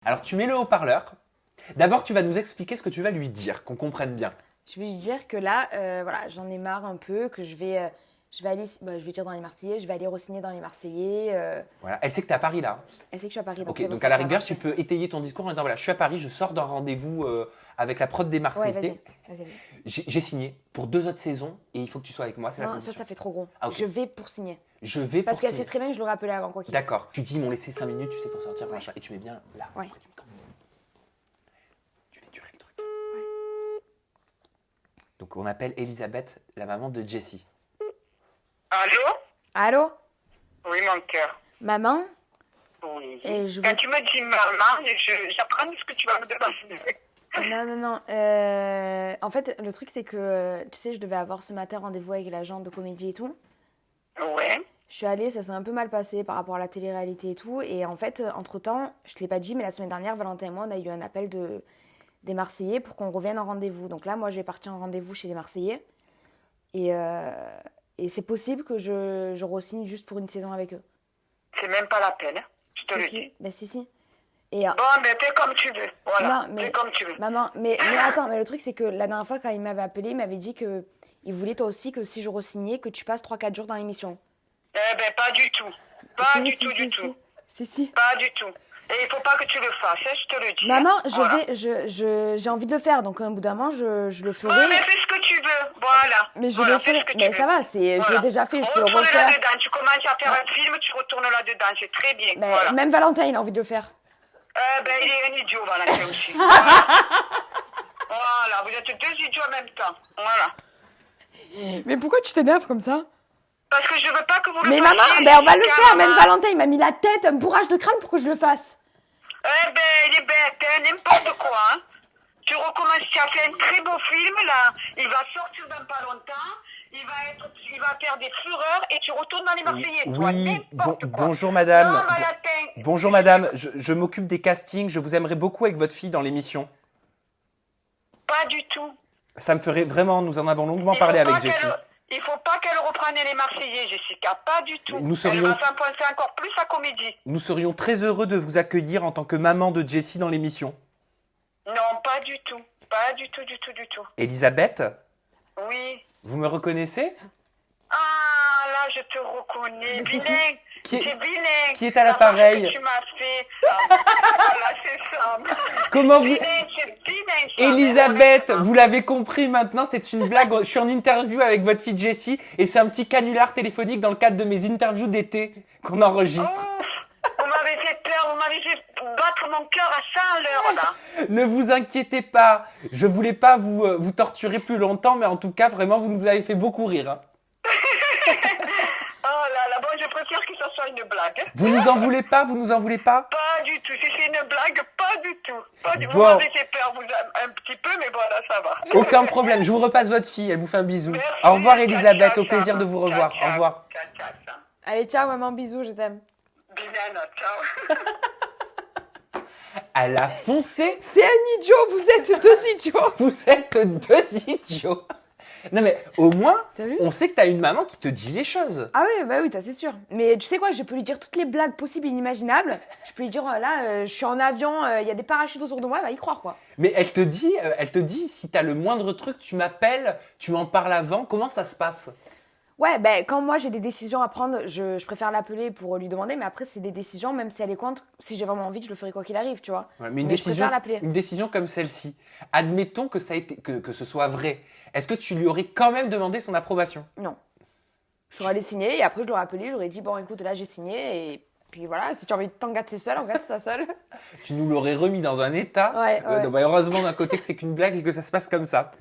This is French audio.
Alors tu mets le haut-parleur. D'abord, tu vas nous expliquer ce que tu vas lui dire, qu'on comprenne bien. Je vais lui dire que là, voilà, j'en ai marre un peu, que je vais aller, je vais dire dans les Marseillais, je vais aller re-signer dans les Marseillais. Voilà. Elle sait que tu es à Paris là. Elle sait que je suis à Paris. Ok, c'est bon, donc ça à la va rigueur, marcher. tu peux étayer ton discours en disant voilà, je suis à Paris, je sors d'un rendez-vous avec la prod des Ouais, Marseillais. vas-y. J'ai signé pour 2 autres saisons et il faut que tu sois avec moi, c'est la Non, condition. ça fait trop gros. Ah, ok. Je vais pour signer. Je vais Parce pour qu'elle signer. sait très bien que je l'aurais appelé avant quoi qu'il. D'accord. Tu dis, ils m'ont laissé 5 minutes, tu sais, pour sortir, Ouais. machin. Et tu mets bien là, Ouais. près du micro. Tu fais durer le truc. Donc on appelle Elisabeth, la maman de Jessie. Allô? Allô? Oui, mon cœur. Maman? Oui. Et je Quand veux- tu me dis maman, j'apprends ce que tu vas me demander. Non. En fait, le truc, c'est que, tu sais, je devais avoir ce matin rendez-vous avec l'agent de comédie et tout. Ouais. Je suis allée, ça s'est un peu mal passé par rapport à la télé-réalité et tout. Et en fait, entre-temps, je te l'ai pas dit, mais la semaine dernière, Valentin et moi, on a eu un appel des Marseillais pour qu'on revienne en rendez-vous. Donc là, moi, je vais partir en rendez-vous chez les Marseillais. Et c'est possible que je re-signe juste pour une saison avec eux. C'est même pas la peine, hein. Je te le Si. dis. Ben si. Et, Bon, mais fais comme tu veux. Voilà. non, mais, Fais comme tu veux. maman, mais attends, mais le truc, c'est que la dernière fois, quand il m'avait appelé, il m'avait dit que il voulait toi aussi que si je re-signais, que tu passes 3-4 jours dans l'émission. Eh ben, pas du tout. Pas Si, du si, tout, si, du tout. Si. Pas du tout. Et il faut pas que tu le fasses, hein, je te le dis. Maman, Voilà. j'ai envie de le faire, donc un bout d'un moment, je le ferai. Ouais, mais fais ce que tu veux. Voilà. Mais je Voilà, le fais ferai. ce que tu Mais veux. ça va, je l'ai Voilà. déjà fait, je peux le Retourne refaire. là-dedans. Tu commences à faire un film, tu retournes là-dedans. C'est très bien. Mais Voilà. même Valentin, il a envie de le faire. Ben, il est un idiot, Valentin aussi. Voilà. Voilà, vous êtes 2 idiots en même temps. Voilà. Mais pourquoi tu t'énerves comme ça? Parce que je veux pas que vous le Mais fassiez. maman, ben on va le Jessica, faire. Même maman. Valentin, il m'a mis la tête, un bourrage de crâne pour que je le fasse. Eh ben, il est bête, hein, n'importe quoi. Hein. Tu recommences, tu as fait un très beau film, là. Il va sortir dans pas longtemps. Il va faire des fureurs et tu retournes dans les Marseillais. Toi, Oui, n'importe quoi. bonjour madame. Non, Valentin. Bonjour madame, je m'occupe des castings, je vous aimerais beaucoup avec votre fille dans l'émission. Pas du tout. Ça me ferait vraiment, nous en avons longuement Il faut parlé pas avec Jessie. Il faut pas qu'elle reprenne les Marseillais, Jessica. Pas du tout. Mais nous serions- Elle va s'imposer encore plus à comédie. Nous serions très heureux de vous accueillir en tant que maman de Jessie dans l'émission. Non, pas du tout. Pas du tout. Elisabeth, Oui. vous me reconnaissez? Ah, là, je te reconnais. Vilain. Qui est- C'est vilain. qui est à La l'appareil? marque que tu m'as fait. Voilà, c'est ça. Comment vous... Vilain, c'est vilain, ça. Elisabeth, Mais vous l'avez compris maintenant, c'est une blague. Je suis en interview avec votre fille Jessie et c'est un petit canular téléphonique dans le cadre de mes interviews d'été qu'on enregistre. Ouf, vous m'avez fait peur, vous m'avez fait battre mon cœur à 100 à l'heure, là. Ne vous inquiétez pas, je voulais pas vous torturer plus longtemps, mais en tout cas, vraiment, vous nous avez fait beaucoup rire. Hein. Oh là là, bon, je préfère que ça soit une blague. Vous nous en voulez pas? Vous nous en voulez pas? Pas du tout. Si c'est une blague, pas du tout. Pas du... Bon. Vous m'avez fait peur, vous, un petit peu, mais voilà, ça va. Aucun problème, je vous repasse votre fille, elle vous fait un bisou. Merci, Au revoir ciao, Elisabeth, ciao, au plaisir ciao. de vous revoir. Ciao, Au revoir. Ciao, ciao, ciao. Allez, ciao maman, bisous, je t'aime. Bisous, ciao. Elle a foncé. C'est un idiot, vous êtes 2 idiots. Vous êtes 2 idiots. Non mais au moins, T'as vu? on sait que t'as une maman qui te dit les choses. Ah oui, bah oui, c'est sûr. Mais tu sais quoi, je peux lui dire toutes les blagues possibles et inimaginables. Je peux lui dire, là, je suis en avion, il y a des parachutes autour de moi, elle va y croire, quoi. Mais elle te dit, si t'as le moindre truc, tu m'appelles, tu m'en parles avant. Comment ça se passe? Ouais, ben quand moi j'ai des décisions à prendre, je préfère l'appeler pour lui demander, mais après c'est des décisions, même si elle est contre, si j'ai vraiment envie, je le ferai quoi qu'il arrive, tu vois. Ouais, Mais je préfère l'appeler. une décision comme celle-ci. Admettons que ça a été, que ce soit vrai. Est-ce que tu lui aurais quand même demandé son approbation? Non. J'aurais allé signer et après je l'aurais appelé, j'aurais dit, bon écoute, là j'ai signé et puis voilà, si tu as envie de t'engager seul, engage-toi seul. Tu nous l'aurais remis dans un état. Ouais. Donc, bah, heureusement d'un côté que c'est qu'une blague et que ça se passe comme ça.